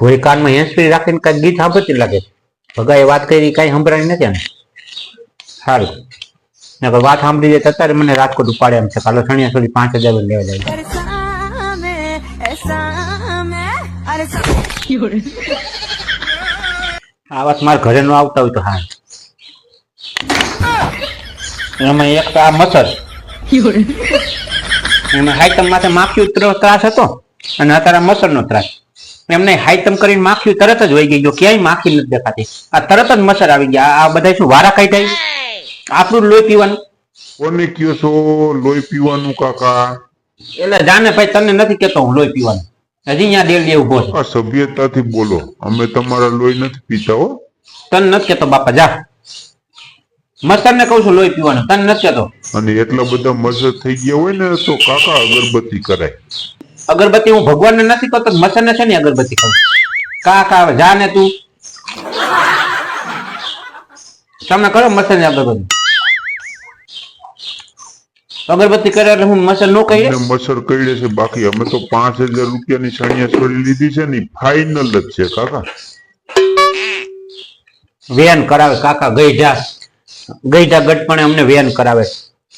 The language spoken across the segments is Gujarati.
ભોરી કાનમાં હેન્ડસ્ફ્રી રાખીને કઈ ગીત સાંભળતી લાગે. ભગાએ વાત કરી કઈ સંભળાય નથી ને. સારું નકર વાત સાંભળી જાય અત્યારે મને રાજકોટ ઉપાડે એમ છે. કાલો સણિયા સુધી 5000 લેવા જાય. આ વાત મારા ઘરે નો આવતા હોય તો હા. એમાં એક તો આ મસર એમાં હાઈતમ માથે માખ્યું ત્રાસ હતો અને અત્યારે મસર નો ત્રાસ. એમને હાઈતમ કરીને માખ્યું તરત જ વહી ગઈ. જો ક્યાંય માખી નથી દેખાતી. આ તરત જ મસર આવી ગયા. આ બધા શું વારા ખાઈ થાય? આપણું લોહી પીવાનું. કોને કયો છો લોહી પીવાનું કાકા? એટલે જાને ભાઈ તને નથી કેતો હું લોહી પીવાનું. હજી અહીંયા દેલ ઉભો છે. આ સભ્યતાથી બોલો. અમે તમારા લોહી નથી પીતા હો. તને નથી કેતો બાપા જા. મસર ને કહું છું લોહી પીવાનું. તને નથી કેતો. અને એટલા બધા મસર થઈ ગયા હોય ને તો કાકા અગરબત્તી કરાય. અગરબત્તી હું ભગવાનને નથી કહતો, મસર ને છે ને અગરબત્તી કહું. કાકા જા ને તું. તમે કરો મસર ને અગરબત્તી. અગરબત્તી કરે એટલે હું મસર નો કહીએ. મસર કહીએ છે. બાકી અમે તો 5000 રૂપિયાની સણિયા છોડી લીધી છે ને ફાઇનલ જ છે કાકા. વેન કરાવે કાકા. ગઈઢા ગઢપણે અમને વેન કરાવે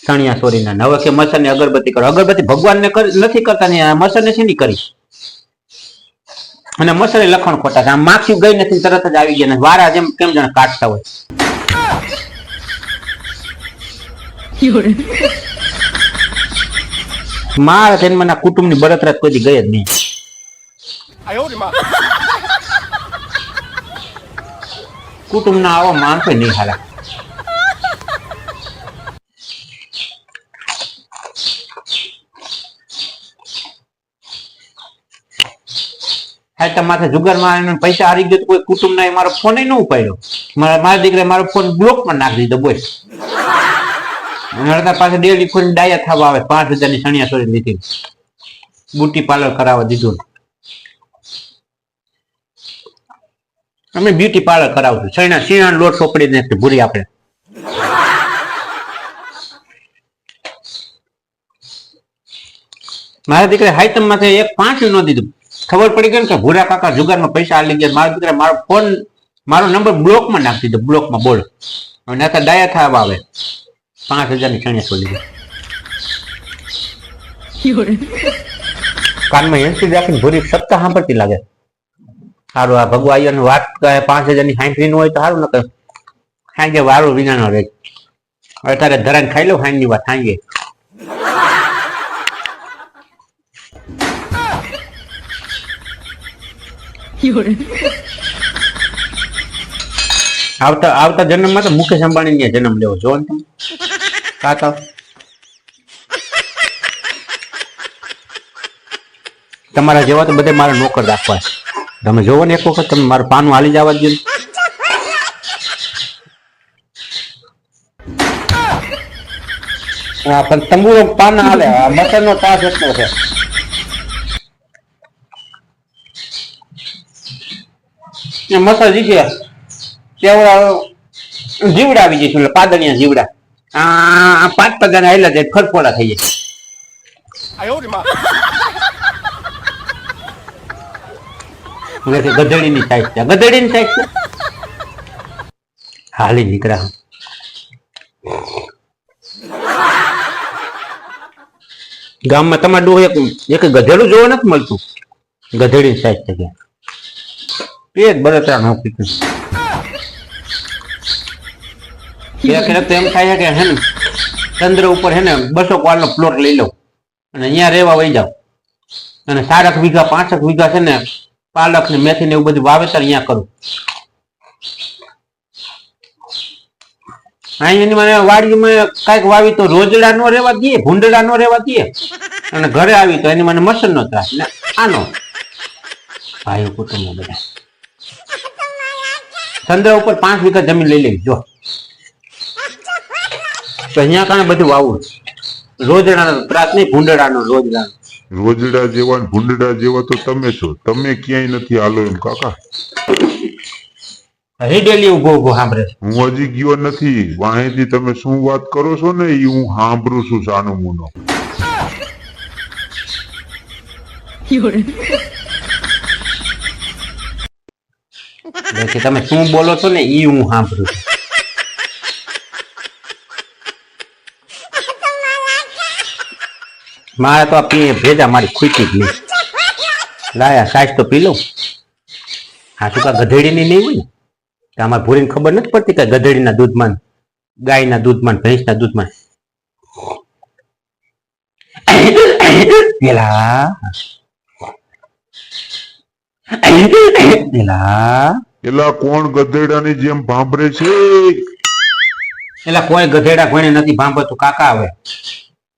સણિયા સોરીના. હવે કે મસર ને અગરબત્તી કરો. અગરબત્તી ભગવાન ને નથી કરતા ને મસર ને શેની કરી? અને મસરે લખણ ખોટા છે. આમ માખી ગઈ નથી તરત જ આવી ગયા. વારા જેમ કેમ જાણે કાઢતા હોય. મારા જન્મના કુટુંબની બળતરા કોઈ ગઈ જ નહીં. કુટુંબ ના આવો માણસો નહીં હાલા. માથે જુગારમાં પૈસા હારી ગયો કોઈ કુટુંબ ના મારો ફોન ન ઉપાડ્યો. મારા દીકરા મારો ફોન બ્લોક માં નાખી દીધો. બોલ પાસે ડેલી ફોન ડાયા થવા આવે. 5000 ની સણિયા સોરી લીધી. બ્યુટી પાર્લર કરાવવા દીધું. અમે બ્યુટી પાર્લર કરાવશું. શીણા લોટ સોપડી ને ભૂરી આપણે. મારા દીકરા હાઈતમ માથે 1.5 ન દીધું. ખબર પડી ગઈ ને કે ભૂરા કાકા જુગારમાં પૈસા હાલી ગયા. મારા દીકરા મારો ફોન મારો નંબર બ્લોક માં નાખી દીધો. બ્લોક માં બોલ. અને અત્યારે ડાયા થવા આવે. 5000 ની સણિયા સોરી. કાનમાં હેન્ડસ્ફ્રી રાખીને ભૂરી સપ્તાહ સાંભળતી લાગે. સારું આ ભગવાન વાત 5000 ની હાંસી નું હોય તો સારું ન કહે. સાંજે વારું વિના રહે. અત્યારે ધરાને ખાઈ લો સાંજની વાત સાંજે. આવતા જન્મમાં તો મુકેશ અંબાણી ને જન્મ લેવો. જો ને તમે કાકા તમારા જેવા તો બધે મારા નોકર રાખવા છે. તમે જોવો ને એક વખત તમે મારું પાનું હાલી જવા દો. પણ તંબુરો પાન હાલે. મસર નો તાસ એટલો છે. મસર જીશે જીવડા આવી જશે. પાદણિયા જીવડા. આ 5 પગાના આવેલા જાય ફરફોડા થઈ જાય. ગધેડી ની સાઈઝ છે. ગધેડી ની સાઈઝ છે. હાલી નીકળ્યા. ગામમાં તમારે ડોહ એક ગધેડું જોવા નથી મળતું. ગધેડી ની સાઈઝ છે. પેટ બળતરા ન પીતું. એમ થાય કે હે ને ચંદ્ર ઉપર હે ને 200 કવાળનો પ્લોટ લઈ લઉં અને અહીંયા રહેવા વહી જાવ. અને 4 વીઘા 5 વીઘા છે ને પાલક ને મેથી ને એવું બધું વાવેતર અહીંયા કરું. એની મને વાડીમાં કઈક વાવી તો રોજડા નો રહેવા દઈએ, ભૂંડડા નો રહેવા દઈએ. અને ઘરે આવી તો એની મને મસર નો ત્રાસ ને આનો. ભાઈઓ કુટુંબ બધા ચંદ્ર ઉપર 5 વીઘા જમીન લઈ લેવી. જો તો અહીંયા કારણે બધું વાવું. રોજડાનો ત્રાસ નહીં, ભૂંડડાનો. રોજડા જેવા ભૂંડડા જેવા તો તમે છો. તમે ક્યાંય નથી હાલો એમ કાકા. ડેલી ઉભો સાંભળે. હું હજી ગયો નથી. વાહેથી તમે શું વાત કરો છો ને એ હું સાંભળું છું. સાનું મુનો એટલે તમે શું બોલો છો ને ઈ હું સાંભળું છું. મારે તો આ પીએ ભેજા મારી ખૂટી જ નહીં. લાયા સાઈઝ તો પી લઉં. હા શું કા ગધેડીની નહીં હોય ને કે અમારે ભૂરીને ખબર નથી પડતી કે ગધેડીના દૂધમાં ગાયના દૂધમાં ભેંસના દૂધમાં પેલા પેલા એલા કોણ ગધેડાની જેમ ભાંભરે છે? એટલે કોઈ ગધેડા કોઈને નથી ભાંભરતું કાકા. હવે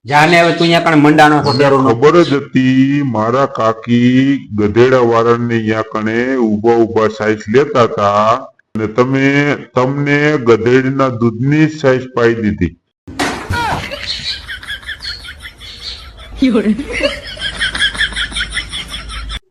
જાને હવે તું અહીંયા કણ મંડાણો છો મને ખબર જ હતી મારા કાકી ગધેડા વાળાને અહીંયા કણે ઉભા ઉભા સાઈઝ લેતા હતા અને તમને ગધેડીના દૂધની જ સાઈઝ પાઈ દીધી.